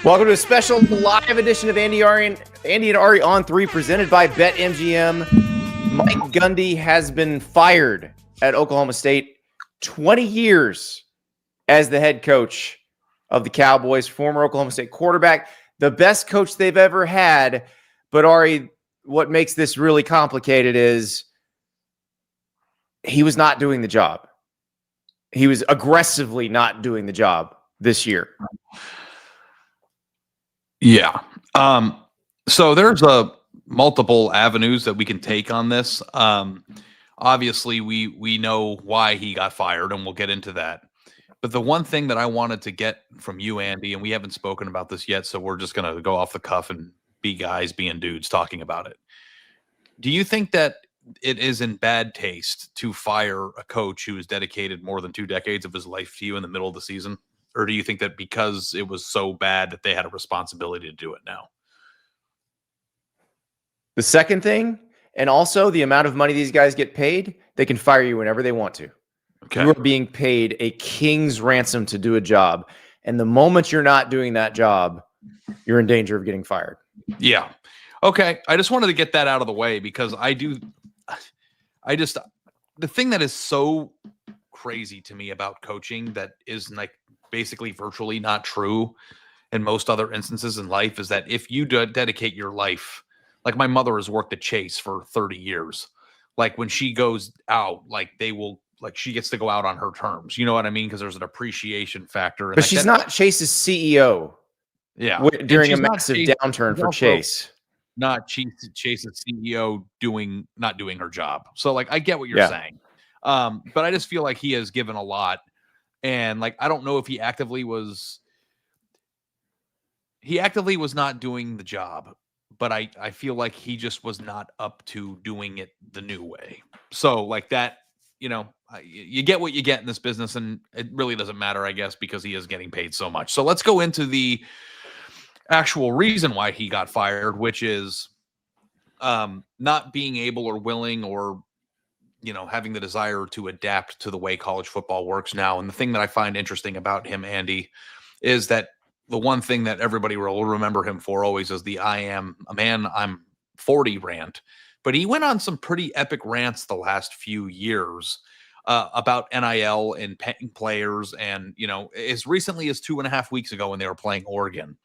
Welcome to a special live edition of Andy and Ari on 3, presented by BetMGM. Mike Gundy has been fired at Oklahoma State. 20 years as the head coach of the Cowboys, former Oklahoma State quarterback, the best coach they've ever had. But Ari, what makes this really complicated is he was not doing the job. He was aggressively not doing the job this year. Yeah. So there's multiple avenues that we can take on this. Obviously, we know why he got fired, and we'll get into that. But the one thing that I wanted to get from you, Andy, and we haven't spoken about this yet, so we're just going to go off the cuff and be guys being dudes talking about it. Do you think that it is in bad taste to fire a coach who has dedicated more than 2 decades of his life to you in the middle of the season? Or do you think that because it was so bad that they had a responsibility to do it now? The second thing, and also the amount of money these guys get paid, they can fire you whenever they want to. Okay. You are being paid a king's ransom to do a job. And the moment you're not doing that job, you're in danger of getting fired. Yeah. Okay. I just wanted to get that out of the way because the thing that is so crazy to me about coaching that is like basically virtually not true in most other instances in life is that if you dedicate your life, like my mother has worked at Chase for 30 years, like when she goes out, like she gets to go out on her terms. You know what I mean? Because there's an appreciation factor. But like she's not Chase's CEO. Yeah. During a massive downturn for Chase. Not Chase's CEO not doing her job. So like, I get what you're saying. But I just feel like he has given a lot. And like, I don't know if he actively was not doing the job, but I feel like he just was not up to doing it the new way. So like that, you get what you get in this business, and it really doesn't matter, I guess, because he is getting paid so much. So let's go into the actual reason why he got fired, which is not being able or willing or having the desire to adapt to the way college football works now. And the thing that I find interesting about him, Andy, is that the one thing that everybody will remember him for always is the I am a man, I'm 40 rant. But he went on some pretty epic rants the last few years about NIL and paying players. And, as recently as 2.5 weeks ago when they were playing Oregon.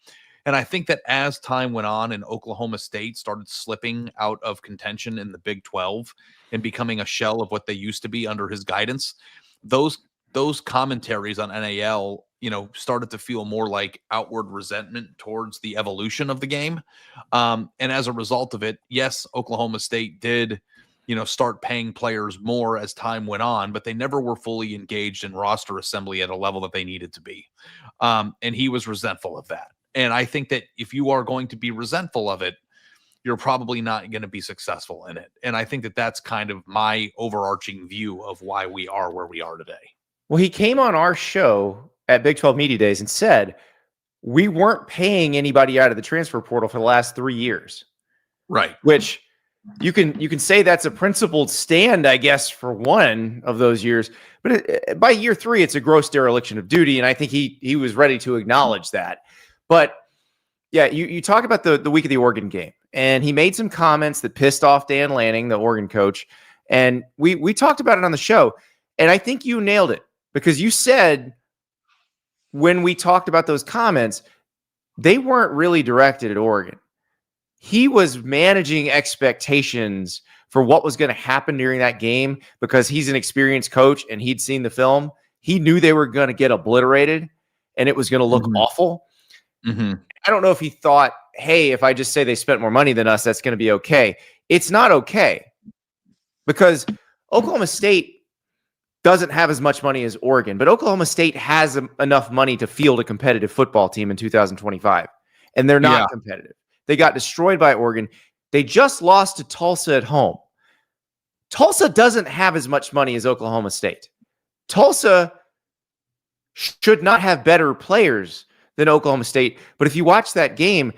And I think that as time went on and Oklahoma State started slipping out of contention in the Big 12 and becoming a shell of what they used to be under his guidance, those commentaries on NIL, started to feel more like outward resentment towards the evolution of the game. And as a result of it, yes, Oklahoma State did, start paying players more as time went on, but they never were fully engaged in roster assembly at a level that they needed to be. And he was resentful of that. And I think that if you are going to be resentful of it, you're probably not going to be successful in it. And I think that that's kind of my overarching view of why we are where we are today. Well, he came on our show at Big 12 Media Days and said, we weren't paying anybody out of the transfer portal for the last 3 years. Right. Which you can say that's a principled stand, I guess, for one of those years. But by year 3, it's a gross dereliction of duty. And I think he was ready to acknowledge that. But yeah, you talk about the week of the Oregon game, and he made some comments that pissed off Dan Lanning, the Oregon coach. And we talked about it on the show. And I think you nailed it because you said when we talked about those comments, they weren't really directed at Oregon. He was managing expectations for what was going to happen during that game because he's an experienced coach and he'd seen the film. He knew they were going to get obliterated and it was going to look awful. Mm-hmm. I don't know if he thought, hey, if I just say they spent more money than us, that's going to be okay. It's not okay because Oklahoma State doesn't have as much money as Oregon, but Oklahoma State has enough money to field a competitive football team in 2025, and they're not competitive. They got destroyed by Oregon. They just lost to Tulsa at home. Tulsa doesn't have as much money as Oklahoma State. Tulsa should not have better players than Oklahoma State. But if you watch that game,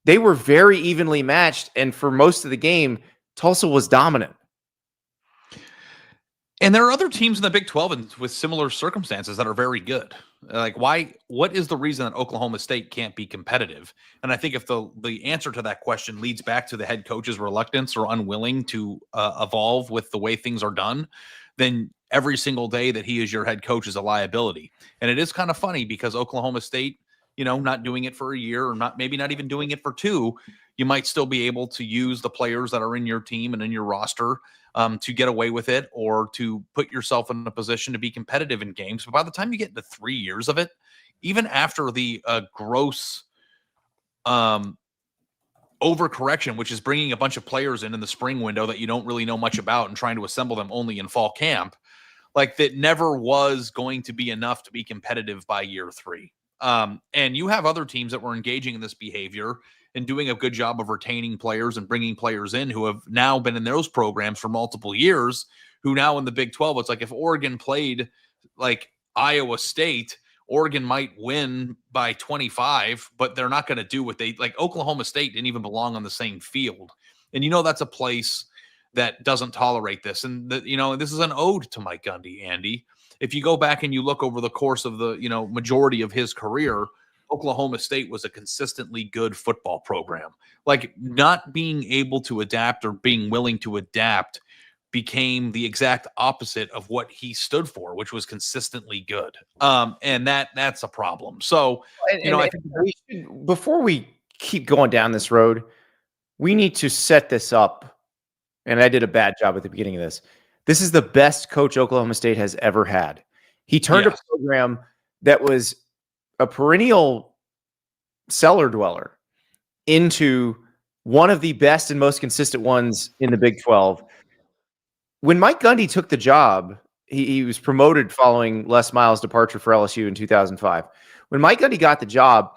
they were very evenly matched. And for most of the game, Tulsa was dominant. And there are other teams in the Big 12 with similar circumstances that are very good. Like, why? What is the reason that Oklahoma State can't be competitive? And I think if the answer to that question leads back to the head coach's reluctance or unwilling to evolve with the way things are done, then every single day that he is your head coach is a liability. And it is kind of funny because Oklahoma State, not doing it for a year or maybe not even doing it for two, you might still be able to use the players that are in your team and in your roster to get away with it or to put yourself in a position to be competitive in games. But by the time you get into 3 years of it, even after the gross overcorrection, which is bringing a bunch of players in the spring window that you don't really know much about and trying to assemble them only in fall camp, like that never was going to be enough to be competitive by year 3. And you have other teams that were engaging in this behavior and doing a good job of retaining players and bringing players in who have now been in those programs for multiple years, who now in the Big 12, it's like if Oregon played like Iowa State, Oregon might win by 25, but they're not going to do what they like. Oklahoma State didn't even belong on the same field. And that's a place that doesn't tolerate this. And this is an ode to Mike Gundy, Andy. If you go back and you look over the course of the, majority of his career, Oklahoma State was a consistently good football program. Like not being able to adapt or being willing to adapt became the exact opposite of what he stood for, which was consistently good. And that's a problem. So, I think before we keep going down this road, we need to set this up. And I did a bad job at the beginning of this. This is the best coach Oklahoma State has ever had. He turned a program that was a perennial cellar dweller into one of the best and most consistent ones in the Big 12. When Mike Gundy took the job, he was promoted following Les Miles' departure for LSU in 2005. When Mike Gundy got the job,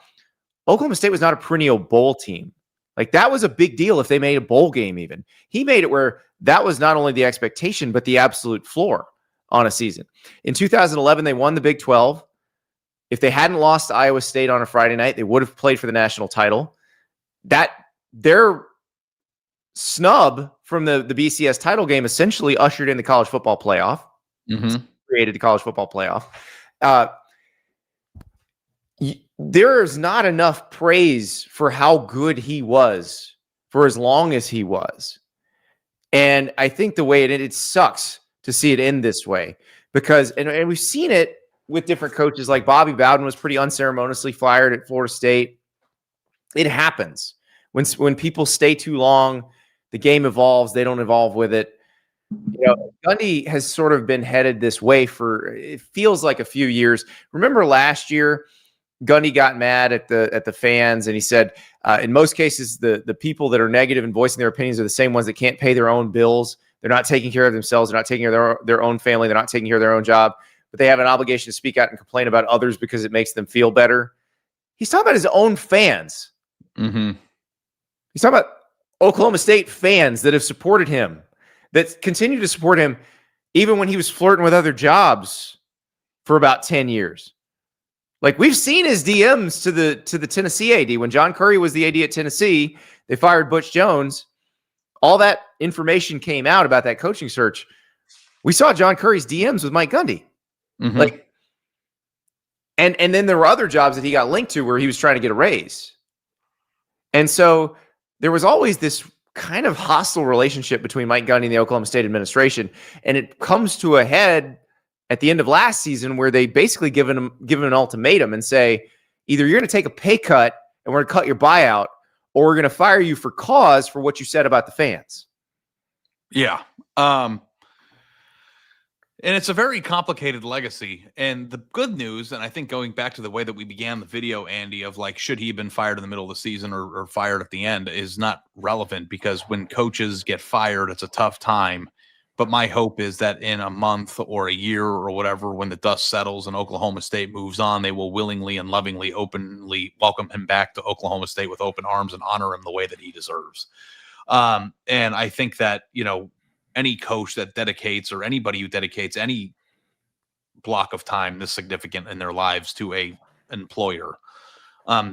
Oklahoma State was not a perennial bowl team. Like that was a big deal if they made a bowl game even. He made it where that was not only the expectation, but the absolute floor on a season. In 2011, they won the Big 12. If they hadn't lost to Iowa State on a Friday night, they would have played for the national title. Their snub from the BCS title game essentially ushered in the college football playoff, created the college football playoff. There's not enough praise for how good he was for as long as he was. And I think the way it sucks to see it end this way because, and we've seen it with different coaches, like Bobby Bowden was pretty unceremoniously fired at Florida State. It happens when people stay too long, the game evolves, they don't evolve with it. Gundy has sort of been headed this way for, it feels like a few years. Remember last year, Gundy got mad at the fans, and he said, in most cases, the people that are negative and voicing their opinions are the same ones that can't pay their own bills. They're not taking care of themselves. They're not taking care of their own family. They're not taking care of their own job, but they have an obligation to speak out and complain about others because it makes them feel better. He's talking about his own fans. Mm-hmm. He's talking about Oklahoma State fans that have supported him, that continue to support him even when he was flirting with other jobs for about 10 years. Like we've seen his DMs to the Tennessee AD. When John Curry was the AD at Tennessee, they fired Butch Jones. All that information came out about that coaching search. We saw John Curry's DMs with Mike Gundy. Mm-hmm. Like, and then there were other jobs that he got linked to where he was trying to get a raise. And so there was always this kind of hostile relationship between Mike Gundy and the Oklahoma State administration. And it comes to a head at the end of last season where they basically give him an ultimatum and say, either you're going to take a pay cut and we're going to cut your buyout, or we're going to fire you for cause for what you said about the fans. Yeah. And it's a very complicated legacy. And the good news, and I think going back to the way that we began the video, Andy, of like, should he have been fired in the middle of the season or fired at the end, is not relevant, because when coaches get fired, it's a tough time. But my hope is that in a month or a year or whatever, when the dust settles and Oklahoma State moves on, they will willingly and lovingly, openly welcome him back to Oklahoma State with open arms and honor him the way that he deserves. And I think that, any coach that dedicates, or anybody who dedicates any block of time this significant in their lives to a employer,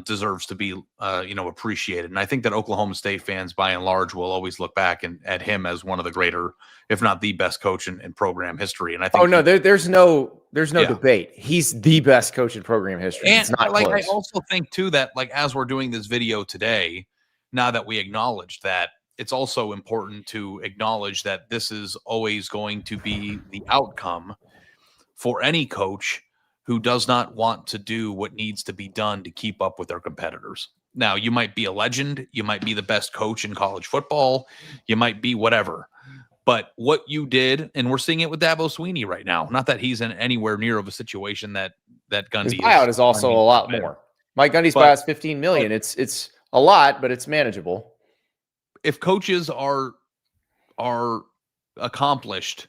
deserves to be, appreciated. And I think that Oklahoma State fans, by and large, will always look back at him as one of the greater, if not the best coach in program history. And I think, there's no debate. He's the best coach in program history. And it's not like, close. I also think too that, like, as we're doing this video today, now that we acknowledge that, it's also important to acknowledge that this is always going to be the outcome for any coach who does not want to do what needs to be done to keep up with their competitors. Now, you might be a legend, you might be the best coach in college football, you might be whatever. But what you did, and we're seeing it with Dabo Swinney right now, not that he's in anywhere near of a situation that Gundy His buyout is also a lot more. Mike Gundy's buyout is $15 million. It's a lot, but it's manageable. If coaches are accomplished,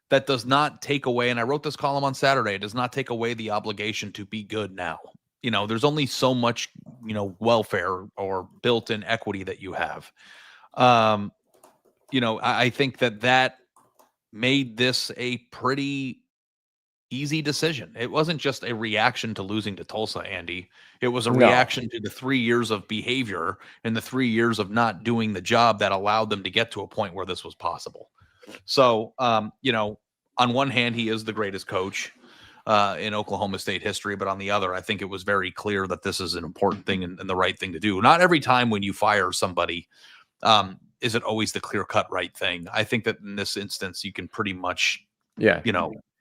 that does not take away, and I wrote this column on Saturday, it does not take away the obligation to be good now. There's only so much, welfare or built-in equity that you have. I think that made this a pretty easy decision. It wasn't just a reaction to losing to Tulsa, Andy. It was a reaction to the 3 years of behavior and the 3 years of not doing the job that allowed them to get to a point where this was possible. So, on one hand, he is the greatest coach in Oklahoma State history, but on the other, I think it was very clear that this is an important thing and the right thing to do. Not every time when you fire somebody, is it always the clear-cut right thing. I think that in this instance, you can pretty much,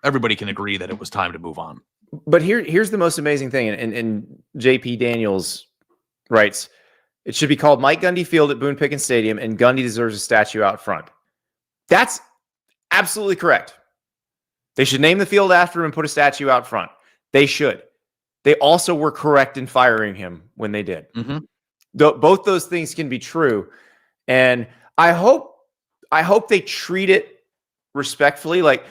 everybody can agree that it was time to move on. But here's the most amazing thing, and JP Daniels writes, it should be called Mike Gundy Field at Boone Pickens Stadium, and Gundy deserves a statue out front. That's absolutely correct. They should name the field after him and put a statue out front. They should. They also were correct in firing him when they did. Mm-hmm. Both those things can be true. And I hope they treat it respectfully. Like,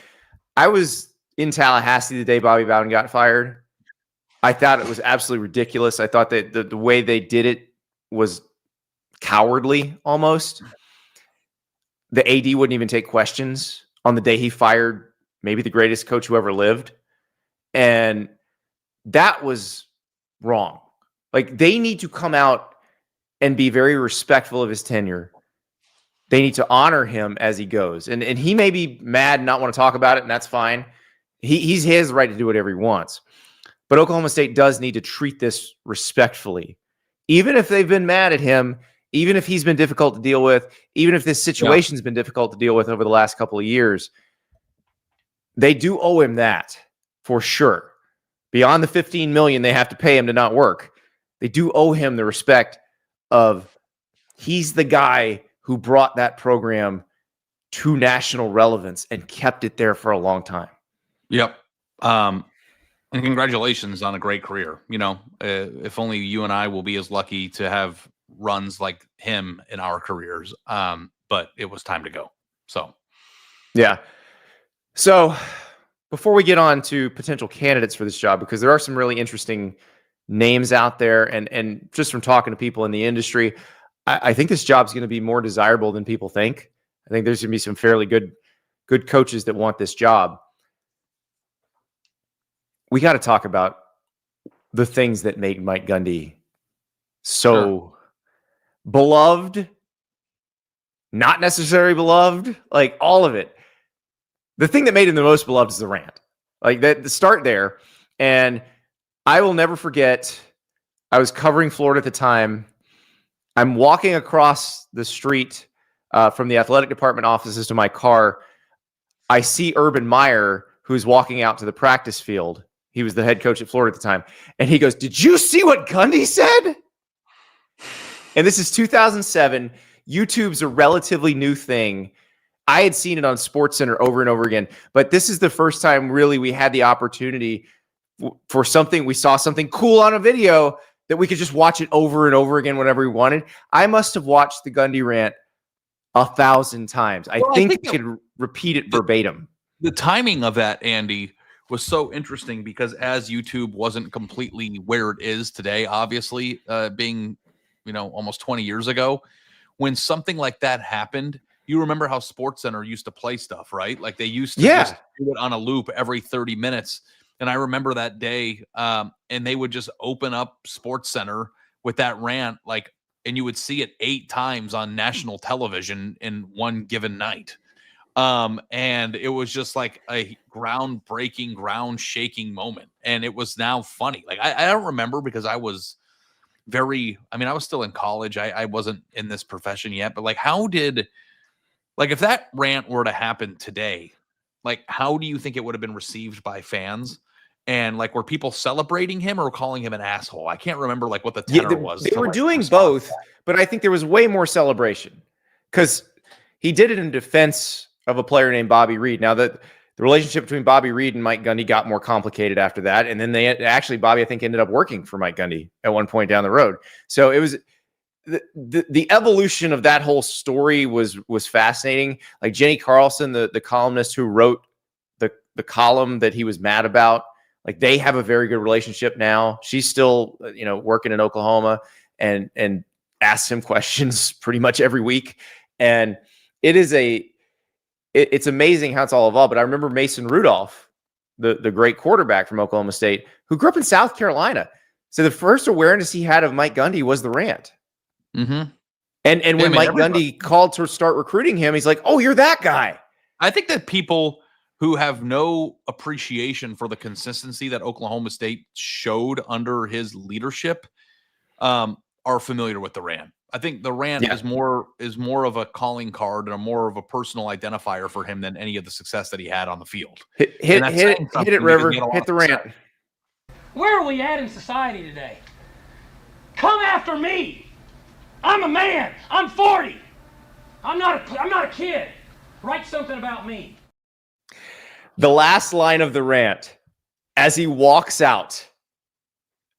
I was in Tallahassee the day Bobby Bowden got fired. I thought it was absolutely ridiculous. I thought that the way they did it was cowardly almost. The AD wouldn't even take questions on the day he fired maybe the greatest coach who ever lived. And that was wrong. Like, they need to come out and be very respectful of his tenure. They need to honor him as he goes. And he may be mad and not want to talk about it, and that's fine. He has the right to do whatever he wants. But Oklahoma State does need to treat this respectfully. Even if they've been mad at him, even if he's been difficult to deal with, even if this situation's been difficult to deal with over the last couple of years, they do owe him that for sure. Beyond the $15 million they have to pay him to not work, they do owe him the respect of he's the guy who brought that program to national relevance and kept it there for a long time. Yep. And congratulations on a great career. If only you and I will be as lucky to have runs like him in our careers. But it was time to go. So, yeah. So before we get on to potential candidates for this job, because there are some really interesting names out there, and just from talking to people in the industry, I think this job's going to be more desirable than people think. I think there's going to be some fairly good coaches that want this job. We got to talk about the things that make Mike Gundy so beloved, not necessarily beloved, like all of it. The thing that made him the most beloved is the rant. Like the start there. And I will never forget, I was covering Florida at the time. I'm walking across the street from the athletic department offices to my car. I see Urban Meyer, who's walking out to the practice field. He was the head coach at Florida at the time. And he goes, "Did you see what Gundy said?" And this is 2007. YouTube's a relatively new thing. I had seen it on SportsCenter over and over again, but this is the first time really we had the opportunity for something. We saw something cool on a video that we could just watch it over and over again whenever we wanted. I must have watched the Gundy rant 1,000 times. I think I could repeat it verbatim. The timing of that, Andy, was so interesting because as YouTube wasn't completely where it is today, obviously, being, almost 20 years ago, when something like that happened, you remember how SportsCenter used to play stuff, right? Like they used to just do it on a loop every 30 minutes. And I remember that day, and they would just open up Sports Center with that rant, like, and you would see it 8 times on national television in one given night. And it was just like a groundbreaking, ground shaking moment. And it was now funny. Like, I don't remember because I was I was still in college. I wasn't in this profession yet, but like, if that rant were to happen today, like, how do you think it would have been received by fans? And like, were people celebrating him or calling him an asshole? I can't remember like what the tenor was. They were doing both, but I think there was way more celebration because he did it in defense of a player named Bobby Reed. Now that the relationship between Bobby Reed and Mike Gundy got more complicated after that, and then Bobby, I think, ended up working for Mike Gundy at one point down the road. So it was the evolution of that whole story was fascinating. Like Jenny Carlson, the columnist who wrote the column that he was mad about, like they have a very good relationship now. She's still, working in Oklahoma and asks him questions pretty much every week. And it's amazing how it's all evolved. But I remember Mason Rudolph, the great quarterback from Oklahoma State, who grew up in South Carolina. So the first awareness he had of Mike Gundy was the rant. Mm-hmm. And when Mike Gundy called to start recruiting him, he's like, "Oh, you're that guy." I think that people who have no appreciation for the consistency that Oklahoma State showed under his leadership are familiar with the rant. I think the rant is more of a calling card and more of a personal identifier for him than any of the success that he had on the field. Hit it, River. Hit the rant. Where are we at in society today? Come after me. I'm a man. I'm 40. I'm not a kid. Write something about me. The last line of the rant, as he walks out,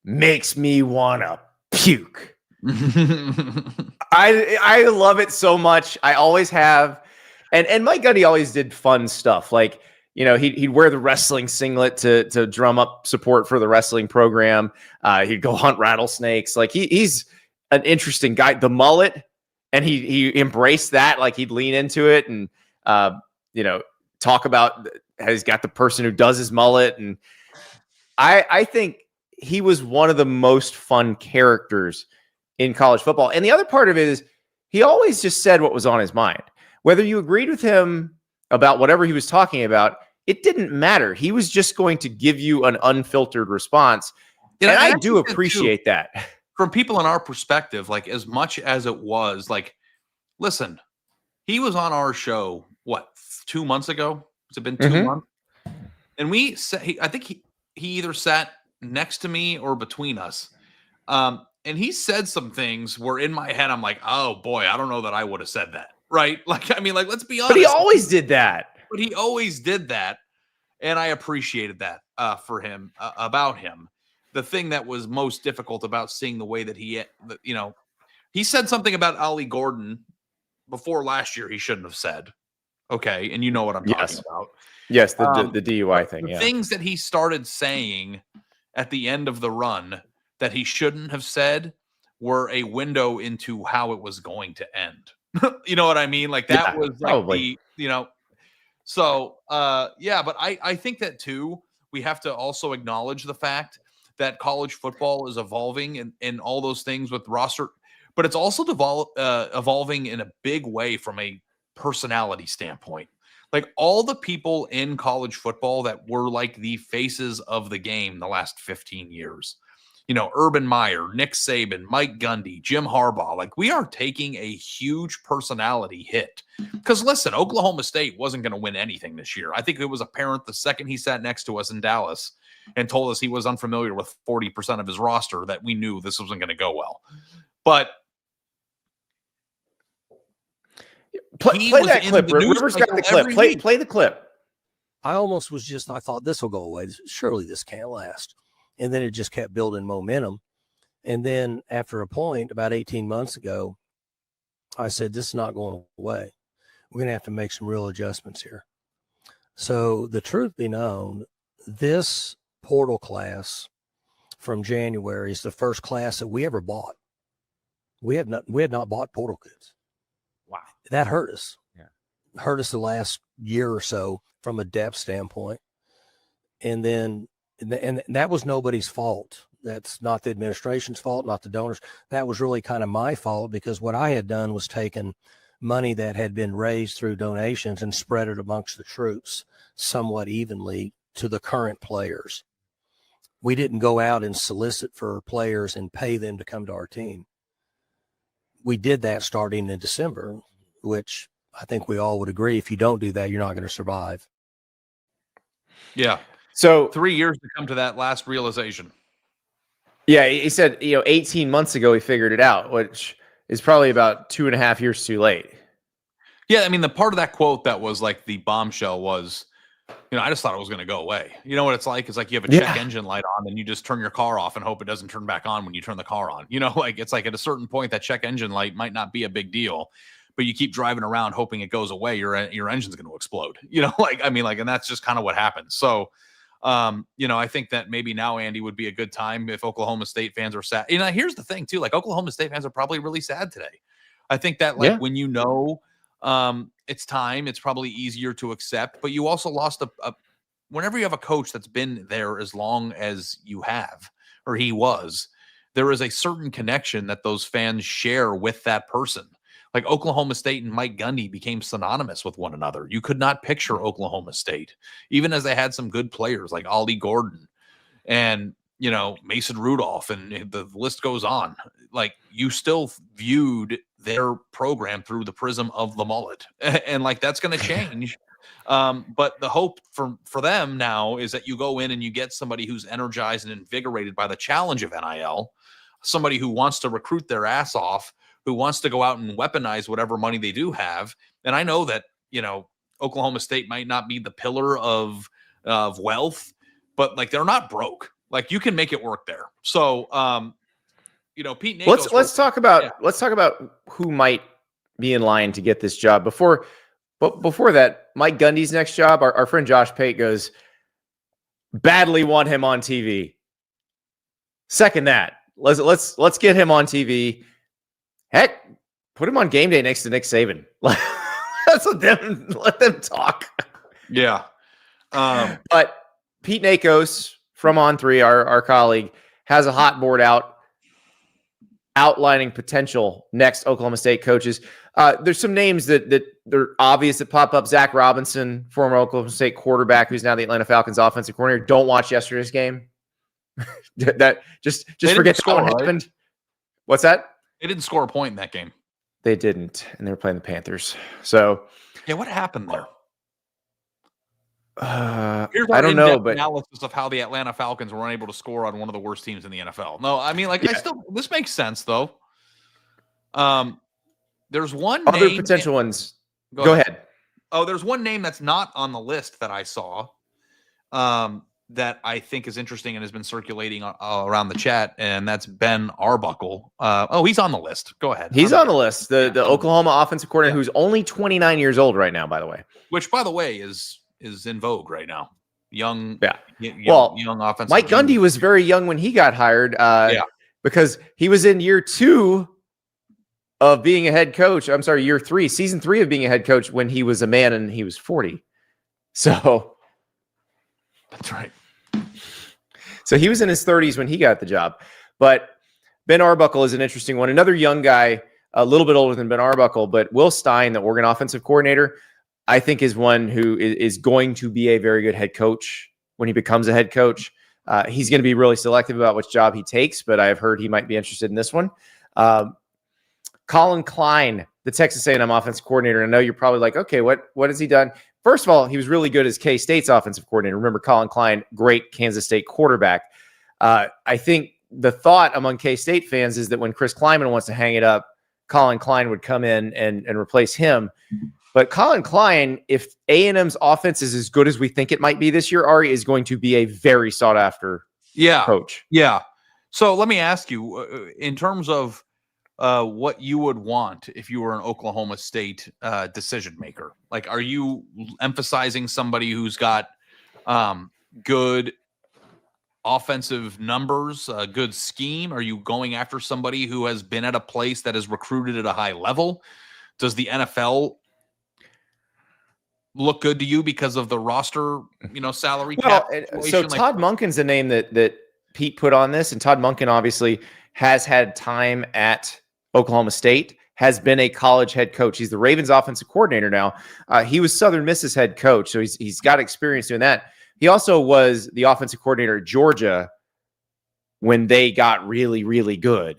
makes me wanna puke. I love it so much. I always have. And Mike Gundy always did fun stuff. Like, he'd wear the wrestling singlet to drum up support for the wrestling program. He'd go hunt rattlesnakes. Like he's an interesting guy. The mullet, and he embraced that. Like he'd lean into it and talk about how he's got the person who does his mullet. And I think he was one of the most fun characters in college football. And the other part of it is he always just said what was on his mind. Whether you agreed with him about whatever he was talking about, it didn't matter. He was just going to give you an unfiltered response. And I do appreciate that. From people in our perspective, like as much as it was like, listen, he was on our show, 2 months ago? Has it been 2 months? And I think he either sat next to me or between us. And he said some things where in my head, I'm like, oh boy, I don't know that I would have said that. Right. Like, let's be honest. But he always did that. And I appreciated that for him, about him. The thing that was most difficult about seeing the way that he said something about Ollie Gordon before last year he shouldn't have said. Okay. And you know what I'm talking about. Yes. The DUI thing. The things that he started saying at the end of the run that he shouldn't have said were a window into how it was going to end. You know what I mean? Like that was like probably. So but I think that too, we have to also acknowledge the fact that college football is evolving and all those things with roster, but it's also evolving in a big way from a personality standpoint. Like all the people in college football that were like the faces of the game the last 15 years, Urban Meyer, Nick Saban, Mike Gundy, Jim Harbaugh, like we are taking a huge personality hit. Because listen, Oklahoma State wasn't going to win anything this year. I think it was apparent the second he sat next to us in Dallas and told us he was unfamiliar with 40% of his roster that we knew this wasn't going to go well. But play that clip. River's got the clip. Play the clip. I almost I thought this will go away. Surely this can't last. And then it just kept building momentum. And then after a point, about 18 months ago, I said, this is not going away. We're going to have to make some real adjustments here. So the truth be known, this portal class from January is the first class that we ever bought. We had not bought portal kids. Wow. That hurt us. Yeah. Hurt us the last year or so from a depth standpoint. And then And that was nobody's fault. That's not the administration's fault, not the donors. That was really kind of my fault, because what I had done was taken money that had been raised through donations and spread it amongst the troops somewhat evenly to the current players. We didn't go out and solicit for players and pay them to come to our team. We did that starting in December, which I think we all would agree, if you don't do that, you're not going to survive. Yeah. So 3 years to come to that last realization. yeah, he said, 18 months ago he figured it out, which is probably about 2.5 years too late. Yeah, I mean, the part of that quote that was like the bombshell was, I just thought it was going to go away. You know what it's like? It's like you have a check engine light on and you just turn your car off and hope it doesn't turn back on when you turn the car on. It's like at a certain point that check engine light might not be a big deal, but you keep driving around hoping it goes away. Your engine's going to explode. And that's just kind of what happens. So, I think that maybe now, Andy, would be a good time if Oklahoma State fans are sad. Here's the thing too, like Oklahoma State fans are probably really sad today. I think that when it's time, it's probably easier to accept, but you also lost whenever you have a coach that's been there as long as you have, or he was, there is a certain connection that those fans share with that person. Like Oklahoma State and Mike Gundy became synonymous with one another. You could not picture Oklahoma State, even as they had some good players like Ollie Gordon and, Mason Rudolph, and the list goes on. Like, you still viewed their program through the prism of the mullet. And like, that's going to change. But the hope for them now is that you go in and you get somebody who's energized and invigorated by the challenge of NIL, somebody who wants to recruit their ass off, who wants to go out and weaponize whatever money they do have. And I know that, Oklahoma State might not be the pillar of wealth, but like, they're not broke. Like, you can make it work there. So, Pete Nakos, let's talk about who might be in line to get this job. Before that, Mike Gundy's next job, our friend Josh Pate goes, badly want him on TV. Second that. Let's get him on TV. Heck, put him on game day next to Nick Saban. Let them talk. Yeah. But Pete Nakos from On3, our colleague, has a hot board out outlining potential next Oklahoma State coaches. There's some names that they're obvious that pop up. Zach Robinson, former Oklahoma State quarterback, who's now the Atlanta Falcons offensive coordinator. Don't watch yesterday's game. That just forget that one happened. What's that? They didn't score a point in that game. They didn't, and they were playing the Panthers. So, yeah, what happened there? Here's I don't know, but analysis of how the Atlanta Falcons were unable to score on one of the worst teams in the NFL. No, I mean, this makes sense though. There's one other name potential ones. Go ahead. Oh, there's one name that's not on the list that I saw. That I think is interesting and has been circulating around the chat, and that's Ben Arbuckle. He's on the list. Go ahead. He's on the list. The Oklahoma offensive coordinator, who's only 29 years old right now, by the way. Which, by the way, is in vogue right now. Young offensive. Mike Gundy was very young when he got hired. Because he was in year 2 of being a head coach. I'm sorry, year 3, season 3 of being a head coach when he was a man and he was 40. So. That's right. So he was in his 30s when he got the job. But Ben Arbuckle is an interesting one. Another young guy, a little bit older than Ben Arbuckle, but Will Stein, the Oregon offensive coordinator, I think is one who is going to be a very good head coach when he becomes a head coach. He's going to be really selective about which job he takes, but I've heard he might be interested in this one. Colin Klein, the Texas A&M offensive coordinator. I know you're probably like, okay, what has he done? First of all, he was really good as K-State's offensive coordinator. Remember Colin Klein, great Kansas State quarterback. I think the thought among K-State fans is that when Chris Kleiman wants to hang it up, Colin Klein would come in and replace him. But Colin Klein, if A&M's offense is as good as we think it might be this year, Ari, is going to be a very sought-after coach. Yeah. So let me ask you, in terms of what you would want if you were an Oklahoma State decision maker. Like, are you emphasizing somebody who's got good offensive numbers, a good scheme? Are you going after somebody who has been at a place that is recruited at a high level? Does the NFL look good to you because of the roster, salary Well, cap so situation? Todd Monken's the name that Pete put on this, and Todd Monken obviously has had time at Oklahoma State, has been a college head coach. He's the Ravens offensive coordinator now. He was Southern Miss's head coach, so he's got experience doing that. He also was the offensive coordinator at Georgia when they got really, really good.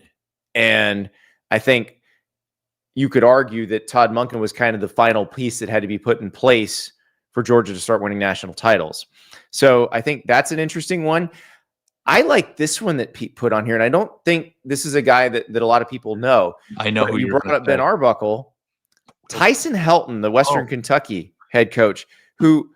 And I think you could argue that Todd Monken was kind of the final piece that had to be put in place for Georgia to start winning national titles. So I think that's an interesting one. I like this one that Pete put on here, and I don't think this is a guy that a lot of people know. I know who you brought up. Ben Arbuckle. Tyson Helton, the Western Kentucky head coach, who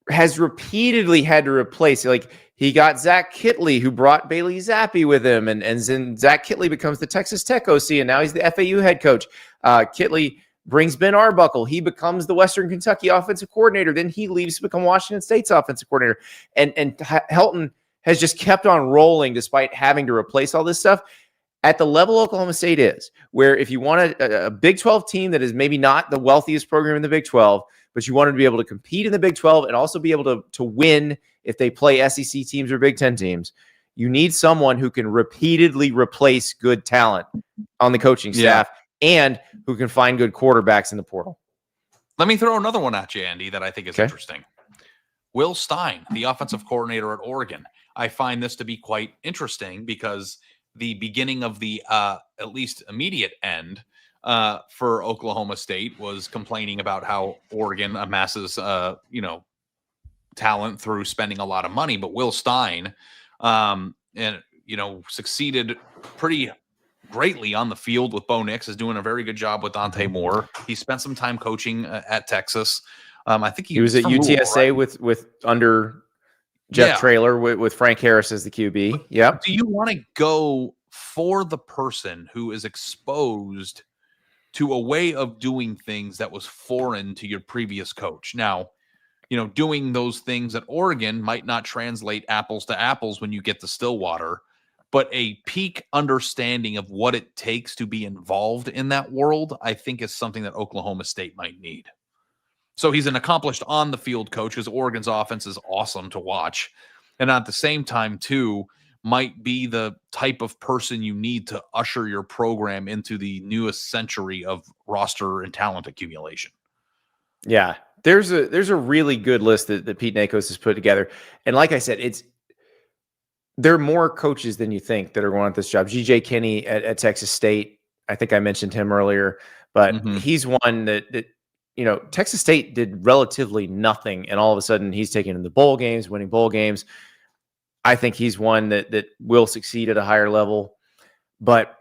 has repeatedly had to replace, like, he got Zach Kittley, who brought Bailey Zappi with him, and then Zach Kittley becomes the Texas Tech OC, and now he's the FAU head coach. Kittley brings Ben Arbuckle. He becomes the Western Kentucky offensive coordinator. Then he leaves to become Washington State's offensive coordinator. And Helton has just kept on rolling despite having to replace all this stuff. At the level Oklahoma State is, where if you want a Big 12 team that is maybe not the wealthiest program in the Big 12, but you want to be able to compete in the Big 12 and also be able to win if they play SEC teams or Big 10 teams, you need someone who can repeatedly replace good talent on the coaching staff and who can find good quarterbacks in the portal. Let me throw another one at you, Andy, that I think is interesting. Will Stein, the offensive coordinator at Oregon. I find this to be quite interesting because the beginning of the at least immediate end for Oklahoma State was complaining about how Oregon amasses talent through spending a lot of money, but Will Stein succeeded pretty greatly on the field with Bo Nix, is doing a very good job with Dante Moore. He spent some time coaching at Texas. I think he was at UTSA, right? with under Jeff Traylor with Frank Harris as the QB. Yep. Do you want to go for the person who is exposed to a way of doing things that was foreign to your previous coach? Now, doing those things at Oregon might not translate apples to apples when you get to Stillwater, but a peak understanding of what it takes to be involved in that world, I think, is something that Oklahoma State might need. So he's an accomplished on-the-field coach because Oregon's offense is awesome to watch. And at the same time, too, might be the type of person you need to usher your program into the newest century of roster and talent accumulation. Yeah, there's a really good list that Pete Nakos has put together. And like I said, there are more coaches than you think that are going at this job. G.J. Kinney at Texas State, I think I mentioned him earlier, but he's one that Texas State did relatively nothing, and all of a sudden he's taking in the bowl games, winning bowl games. I think he's one that will succeed at a higher level. But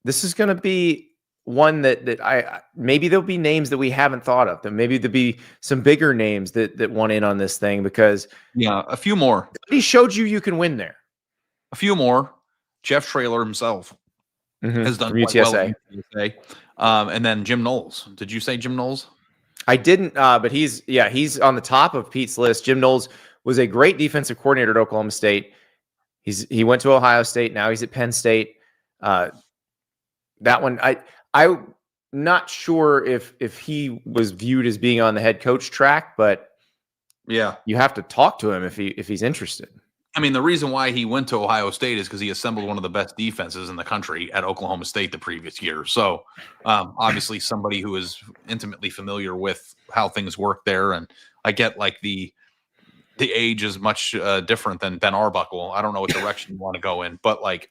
this is going to be one that I maybe there'll be names that we haven't thought of. That maybe there'll be some bigger names that want in on this thing because a few more. He showed you can win there. A few more. Jeff Traylor himself has done quite UTSA. well at UTSA. And then Jim Knowles. Did you say Jim Knowles? I didn't, but he's on the top of Pete's list. Jim Knowles was a great defensive coordinator at Oklahoma State. He went to Ohio State. Now he's at Penn State. That one, I'm not sure if he was viewed as being on the head coach track, but you have to talk to him if he's interested. I mean, the reason why he went to Ohio State is because he assembled one of the best defenses in the country at Oklahoma State the previous year. So obviously somebody who is intimately familiar with how things work there. And I get like the age is much different than Ben Arbuckle. I don't know what direction you want to go in, but like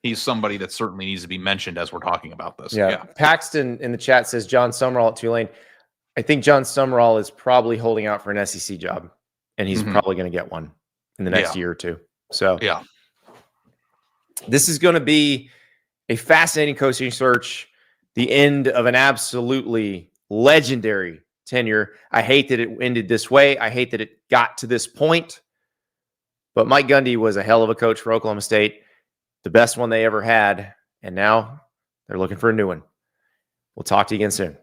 he's somebody that certainly needs to be mentioned as we're talking about this. Yeah. Paxton in the chat says John Summerall at Tulane. I think John Summerall is probably holding out for an SEC job, and he's probably going to get one in the next year or two. So this is going to be a fascinating coaching search, the end of an absolutely legendary tenure. I hate that it ended this way. I hate that it got to this point, but Mike Gundy was a hell of a coach for Oklahoma State, the best one they ever had. And now they're looking for a new one. We'll talk to you again soon.